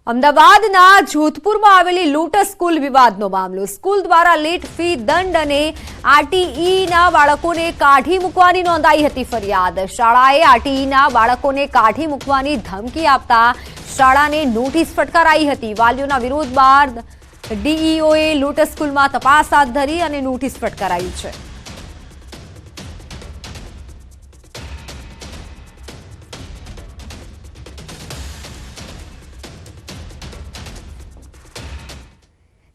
અમદાવાદના જોધપુરમાં આવેલી lotus school વિવાદનો મામલો. સ્કૂલ દ્વારા લેટ ફી, દંડ અને આરટીઈના બાળકોને કાઢી મૂકવાની નોંધાઈ હતી ફરિયાદ. શાળાએ આરટીઈના બાળકોને કાઢી મૂકવાની ધમકી આપતા શાળાને નોટિસ ફટકારાઈ હતી. વાલીઓના વિરોધ બાદ ડીઈઓએ લોટસ સ્કૂલમાં તપાસ હાથ ધરી અને નોટિસ ફટકારાઈ છે.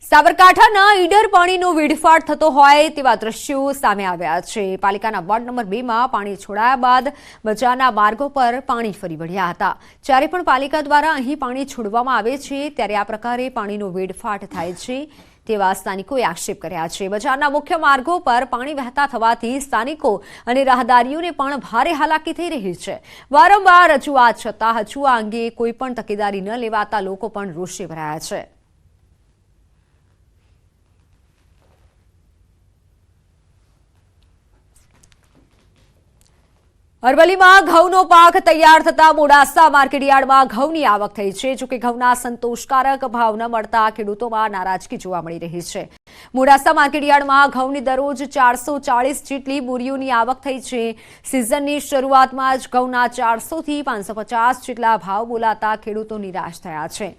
સાબરકાંઠાના ઈડર પાણીનો વેડફાટ થતો હોય તેવા દ્રશ્યો સામે આવ્યા છે. પાલિકાના વોર્ડ નંબર 2માં પાણી છોડાયા બાદ બજારના માર્ગો પર પાણી ફરી વળ્યા હતા. જ્યારે પણ પાલિકા દ્વારા અહીં પાણી છોડવામાં આવે છે ત્યારે આ પ્રકારે પાણીનો વેડફાટ થાય છે તેવા સ્થાનિકોએ આક્ષેપ કર્યા છે. બજારના મુખ્ય માર્ગો પર પાણી વહેતા થવાથી સ્થાનિકો અને રાહદારીઓને પણ ભારે હાલાકી થઈ રહી છે. વારંવાર રજૂઆત છતાં હજુ આ અંગે કોઈ પણ તકેદારી ન લેવાતા લોકો પણ રોષે ભરાયા છે. અરવલ્લીમાં ઘઉંનો પાક તૈયાર થતા મોડાસા માર્કેટયાર્ડમાં ઘઉંની આવક થઈ છે. જોકે ઘઉંના સંતોષકારક ભાવ ન મળતા ખેડૂતોમાં નારાજગી જોવા મળી રહી છે. મોડાસા માર્કેટયાર્ડમાં ઘઉંની દરરોજ 440 જેટલી બોરીઓની આવક થઈ છે. સિઝનની શરૂઆતમાં જ ઘઉંના 400 થી 550 જેટલા ભાવ બોલાતા ખેડૂતો નિરાશ થયા છે.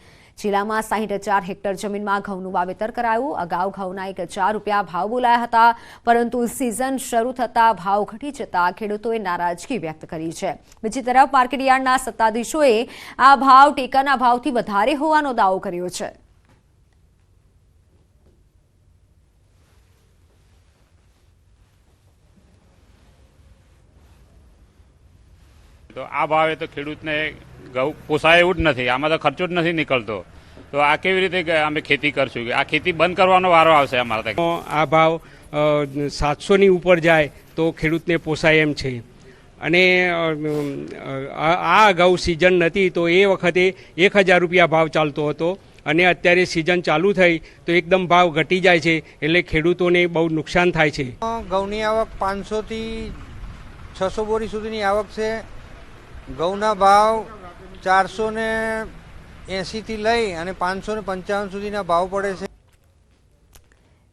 જિલ્લામાં 60,000 હેક્ટર જમીનમાં ઘઉંનું વાવેતર કરાયું. અગાઉ ઘઉંના 1,000 રૂપિયા ભાવ બોલાયા હતા, પરંતુ સિઝન શરૂ થતા ભાવ ઘટી જતા ખેડૂતોએ નારાજગી વ્યક્ત કરી છે. બીજી તરફ માર્કેટયાર્ડના સત્તાધીશોએ આ ભાવ ટેકાના ભાવથી વધારે હોવાનો દાવો કર્યો છે. તો આ ભાવે તો ખેડૂતને ઘઉં પોસાય એવું જ નથી. આમાં તો ખર્ચો જ નથી નીકળતો. તો આ કેવી રીતે અમે ખેતી કરશું? આ ખેતી બંધ કરવાનો વારો આવશે અમારા. આ ભાવ 700ની ઉપર જાય તો ખેડૂતને પોસાય એમ છે. અને આ અગાઉ સિઝન નથી તો એ વખતે 1,000 રૂપિયા ભાવ ચાલતો હતો અને અત્યારે સિઝન ચાલુ થઈ તો એકદમ ભાવ ઘટી જાય છે, એટલે ખેડૂતોને બહુ નુકસાન થાય છે. ઘઉંની આવક 500 થી 600 બોરી સુધીની આવક છે. ઘઉંના ભાવ 480 થી લઈ અને 555 સુધીના ભાવ પડે છે.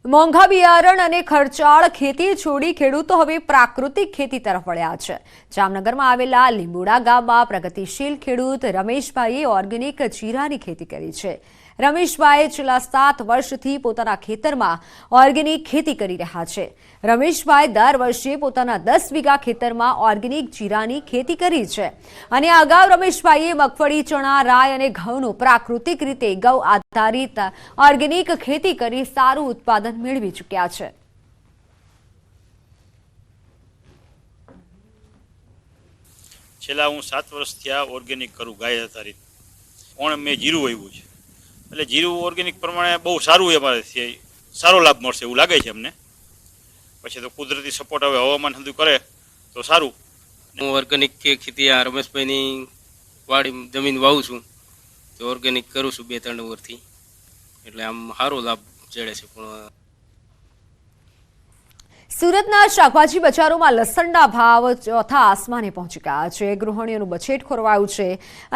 મોંઘા બિયારણ અને ખર્ચાળ ખેતી છોડી ખેડૂતો હવે પ્રાકૃતિક ખેતી તરફ વળ્યા છે. જામનગરમાં આવેલા લીંબોડા ગામમાં પ્રગતિશીલ ખેડૂત રમેશભાઈએ ઓર્ગેનિક જીરાની ખેતી કરી છે. રમેશભાઈ છેલ્લા 7 વર્ષથી પોતાના ખેતરમાં ઓર્ગેનિક ખેતી કરી રહ્યા છે. રમેશભાઈ દર વર્ષે પોતાના 10 વીઘા ખેતરમાં ઓર્ગેનિક જીરાની ખેતી કરી છે અને અગાઉ રમેશભાઈએ મગફળી, ચણા, રાય અને ઘઉંનો પ્રાકૃતિક રીતે ગૌ આધારિત ઓર્ગેનિક ખેતી કરી સારું ઉત્પાદન મેળવી ચૂક્યા છે. છેલ્લા હું 7 વર્ષથી આ ઓર્ગેનિક કરું, ગાય આધારિત. પણ મેં જીરું વાવ્યું છે, એટલે જીરું ઓર્ગેનિક પ્રમાણે બહુ સારું અમારે સારો લાભ મળશે એવું લાગે છે અમને. પછી તો કુદરતી સપોર્ટ હવે હવામાન બધું કરે તો સારું. હું ઓર્ગેનિક ખેતી આ રમેશભાઈની વાડી જમીન વાવું છું તો ઓર્ગેનિક કરું છું 2-3 વર્ષથી, એટલે આમ સારો લાભ જડે છે. પણ સુરતના શાકભાજી બજારોમાં લસણના ભાવ ચોથા આસમાને પહોંચી ગયા છે. ગૃહિણીઓનું બજેટ ખોરવાયું છે.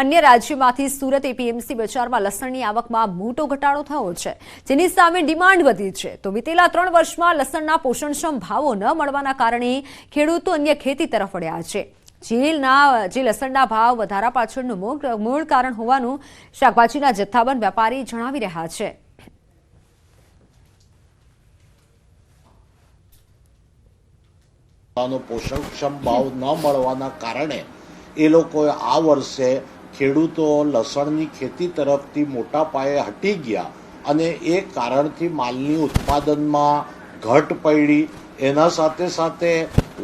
અન્ય રાજ્યોમાંથી સુરત એપીએમસી બજારમાં લસણની આવકમાં મોટો ઘટાડો થયો છે, જેની સામે ડિમાન્ડ વધી છે. તો વિતેલા 3 વર્ષમાં લસણના પોષણક્ષમ ભાવો ન મળવાના કારણે ખેડૂતો અન્ય ખેતી તરફ વળ્યા છે. જે લસણના ભાવ વધારા પાછળનું મૂળ કારણ હોવાનું શાકભાજીના જથ્થાબંધ વેપારી જણાવી રહ્યા છે. પોષણક્ષમ ભાવ ન મળવાના કારણે એ લોકોએ આ વર્ષે ખેડૂતો લસણની ખેતી તરફથી મોટા પાયે હટી ગયા અને એ કારણથી માલની ઉત્પાદનમાં ઘટ પડી. એના સાથે સાથે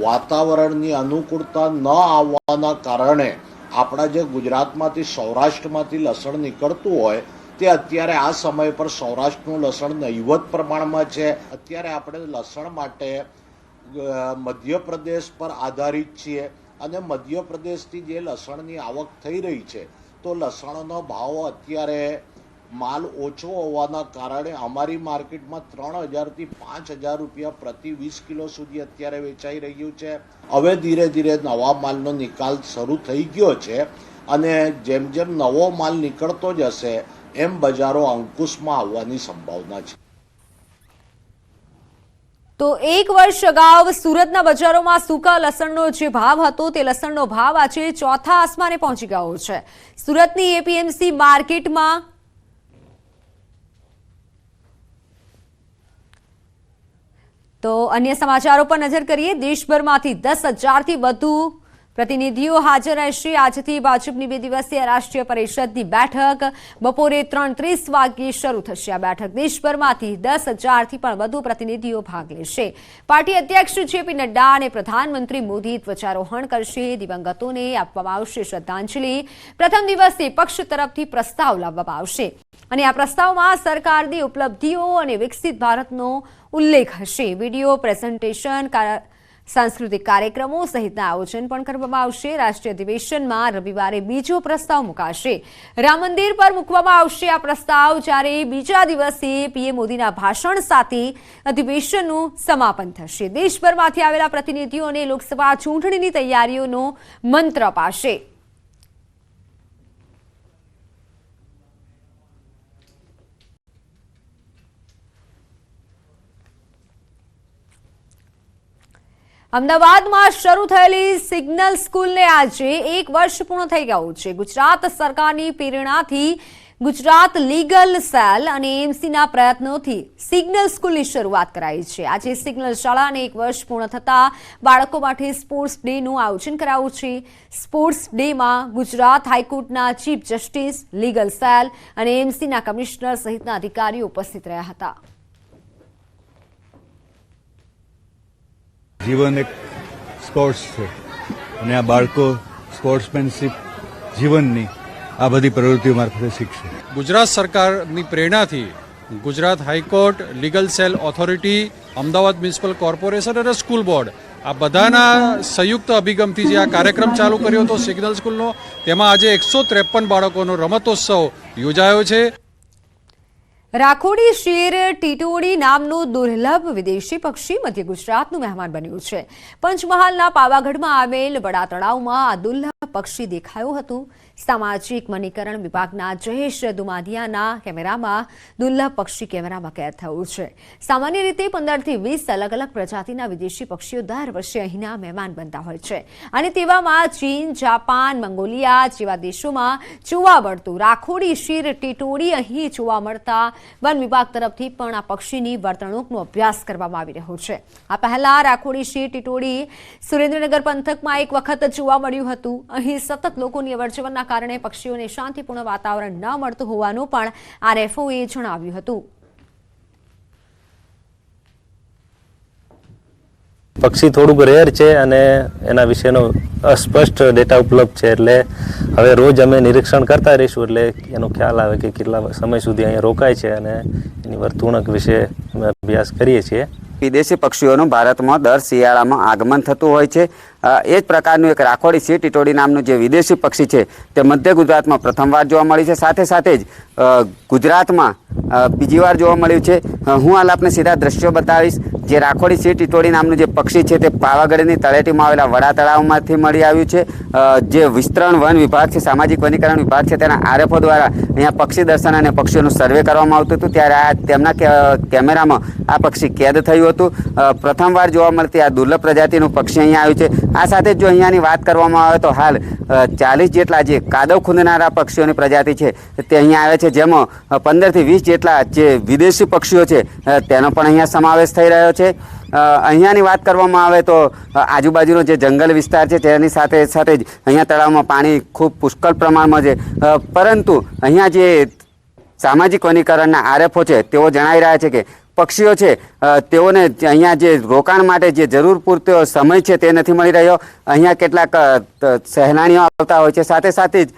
વાતાવરણની અનુકૂળતા ન આવવાના કારણે આપણા જે ગુજરાતમાંથી સૌરાષ્ટ્રમાંથી લસણ નીકળતું હોય તે અત્યારે આ સમય પર સૌરાષ્ટ્રનું લસણ નહિવત પ્રમાણમાં છે. અત્યારે આપણે લસણ માટે મધ્યપ્રદેશ પર આધારિત છીએ અને મધ્યપ્રદેશથી જે લસણની આવક થઈ રહી છે તો લસણનો ભાવ અત્યારે માલ ઓછો હોવાના કારણે અમારી માર્કેટમાં 3,000 થી 5,000 રૂપિયા પ્રતિ 20 કિલો સુધી અત્યારે વેચાઈ રહ્યું છે. હવે ધીરે ધીરે નવા માલનો નિકાલ શરૂ થઈ ગયો છે અને જેમ જેમ નવો માલ નીકળતો જશે એમ બજારો અંકુશમાં આવવાની સંભાવના છે. તો એક વર્ષ અગાઉ સુરતના બજારોમાં સૂકા લસણનો જે ભાવ હતો તે લસણનો ભાવ આજે ચોથા આસમાને પહોંચી ગયો છે. સુરતની એપીએમસી માર્કેટમાં તો અન્ય સમાચારો પર નજર કરીએ. દેશભરમાંથી 10,000થી વધુ પ્રતિનિધિઓ હાજર રહેશે. આજથી ભાજપની 2 દિવસીય રાષ્ટ્રીય પરિષદની બેઠક બપોરે 3:30 વાગ્યે શરૂ થશે. આ બેઠક દેશભરમાંથી 10,000થી પણ વધુ પ્રતિનિધિઓ ભાગ લેશે. પાર્ટી અધ્યક્ષ જેપી નડ્ડા અને પ્રધાનમંત્રી મોદી ધ્વજારોહણ કરશે. દિવંગતોને આપવામાં આવશે શ્રદ્ધાંજલિ. પ્રથમ દિવસે પક્ષ તરફથી પ્રસ્તાવ લાવવામાં આવશે અને આ પ્રસ્તાવમાં સરકારની ઉપલબ્ધિઓ અને વિકસિત ભારતનો ઉલ્લેખ હશે. વિડીયો પ્રેઝન્ટેશન, સાંસ્કૃતિક કાર્યક્રમો સહિતના આયોજન પણ કરવામાં આવશે. રાષ્ટ્રીય અધિવેશનમાં રવિવારે બીજો પ્રસ્તાવ મુકાશે. રામ મંદિર પર મૂકવામાં આવશે આ પ્રસ્તાવ, જ્યારે બીજા દિવસે પીએમ મોદીના ભાષણ સાથે અધિવેશનનું સમાપન થશે. દેશભરમાંથી આવેલા પ્રતિનિધિઓને લોકસભા ચૂંટણીની તૈયારીઓનો મંત્ર અપાશે. અમદાવાદમાં શરૂ થયેલી સિગ્નલ સ્કૂલને આજે 1 વર્ષ પૂર્ણ થઈ ગયું છે. ગુજરાત સરકારની પ્રેરણાથી ગુજરાત લીગલ સેલ અને એમસીના પ્રયત્નોથી સિગ્નલ સ્કૂલની શરૂઆત કરાઈ છે. આજે સિગ્નલ શાળાને 1 વર્ષ પૂર્ણ થતા બાળકો માટે સ્પોર્ટ્સ ડેનું આયોજન કરાયું છે. સ્પોર્ટ્સ ડેમાં ગુજરાત હાઈકોર્ટના ચીફ જસ્ટિસ, લીગલ સેલ અને એમસીના કમિશનર સહિતના અધિકારીઓ ઉપસ્થિત રહ્યા હતા. જીવન એક સ્પોર્ટ્સ છે અને આ બાળકો સ્પોર્ટ્સમેનશીપ જીવનની આ બધી પ્રવૃત્તિઓ મારફતે શીખશે. ગુજરાત સરકારની પ્રેરણાથી Gujarat high court, legal cell authority, Ahmedabad municipal corporation અને સ્કૂલ બોર્ડ આ બધાના સંયુક્ત અભિગમથી જે આ કાર્યક્રમ ચાલુ કર્યો હતો સિગ્નલ સ્કૂલનો, તેમાં આજે 153 બાળકોનો રમતોત્સવ યોજાયો છે. રાખોડી શેર ટીટોડી નામનું દુર્લભ વિદેશી પક્ષી મધ્ય ગુજરાતનું મહેમાન બન્યું છે. પંચમહાલના પાવાગઢમાં આવેલ બડા તળાવમાં આ દુર્લભ પક્ષી દેખાયું હતું. સામાજિક વનીકરણ વિભાગના જયેશ દુમાદિયાના કેમેરામાં દુર્લભ પક્ષી કેમેરામાં કેદ થયું છે. સામાન્ય રીતે 15થી 20 અલગ અલગ પ્રજાતિના વિદેશી પક્ષીઓ દર વર્ષે અહીંના મહેમાન બનતા હોય છે અને તેવામાં ચીન, જાપાન, મંગોલિયા જેવા દેશોમાં જોવા મળતું રાખોડી શેર ટીટોડી અહીં જોવા મળતા વન વિભાગ તરફથી પણ આ પક્ષીની વર્તણૂકનો અભ્યાસ કરવામાં આવી રહ્યો છે. આ પહેલા રાખોડી શેર ટીટોડી સુરેન્દ્રનગર પંથકમાં એક વખત જોવા મળ્યું હતું. અહીં સતત લોકોની અવરજવરના કારણે પક્ષીઓને શાંતિપૂર્ણ વાતાવરણ ન મળતું હોવાનું પણ આરએફઓએ જણાવ્યું હતું. પક્ષી થોડુંક રેર છે અને એના વિશેનો અસ્પષ્ટ ડેટા ઉપલબ્ધ છે, એટલે હવે રોજ અમે નિરીક્ષણ કરતા રહીશું એટલે એનો ખ્યાલ આવે કે કેટલા સમય સુધી અહીંયા રોકાય છે અને એની વર્તણૂક વિશે અમે અભ્યાસ કરીએ છીએ. વિદેશી પક્ષીઓનું ભારતમાં દર શિયાળામાં આગમન થતું હોય છે. એ જ પ્રકારનું એક રાખોડી શેર ટીટોડી નામનું જે વિદેશી પક્ષી છે તે મધ્ય ગુજરાતમાં પ્રથમવાર જોવા મળી છે. સાથે સાથે જ ગુજરાતમાં બીજી વાર જોવા મળ્યું છે. હું હાલ આપને સીધા દ્રશ્યો બતાવીશ. જે રાખોડી શેર ટીટોડી નામનું જે પક્ષી છે તે પાવાગઢની તળેટીમાં આવેલા વડા તળાવમાંથી મળી આવ્યું છે. જે વિસ્તરણ વન વિભાગ છે, સામાજિક વનીકરણ વિભાગ છે, તેના આરએફઓ દ્વારા અહીંયા પક્ષી દર્શન અને પક્ષીઓનું સર્વે કરવામાં આવતું હતું. ત્યારે તેમના કેમેરામાં આ પક્ષી કેદ થયું હતું. પ્રથમવાર જોવા મળતી આ દુર્લભ પ્રજાતિનું પક્ષી અહીંયા આવ્યું છે. આ સાથે જો અહીંયાની વાત કરવામાં આવે તો હાલ 40 જેટલા જે કાદવ ખૂંદનારા પક્ષીઓની પ્રજાતિ છે તે અહીંયા આવે છે, જેમાં 15થી 20 જેટલા જે વિદેશી પક્ષીઓ છે તેનો પણ અહીંયા સમાવેશ થઈ રહ્યો છે. અહીંયાની વાત કરવામાં આવે તો આજુબાજુનો જે જંગલ વિસ્તાર છે તેની સાથે સાથે જ અહીંયા તળાવમાં પાણી ખૂબ પુષ્કળ પ્રમાણમાં છે. પરંતુ અહીંયા જે સામાજિક વનીકરણના આરએફઓ છે તેઓ જણાવી રહ્યા છે કે પક્ષીઓ છે તેઓને અહીંયા જે રોકાણ માટે જે જરૂર પૂરતો સમય છે તે નથી મળી રહ્યો. અહીંયા કેટલાક સહેલાણીઓ આવતા હોય છે, સાથે સાથે જ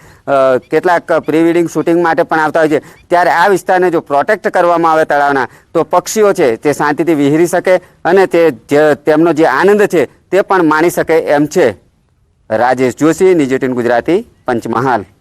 કેટલાક પ્રી વેડિંગ શૂટિંગ માટે પણ આવતા હોય છે. ત્યારે આ વિસ્તારને જો પ્રોટેક્ટ કરવામાં આવે તળાવના, તો પક્ષીઓ છે તે શાંતિથી વિહરી શકે અને તેમનો જે આનંદ છે તે પણ માણી શકે એમ છે. રાજેશ જોશી, NewsEighteen ગુજરાતી, પંચમહાલ.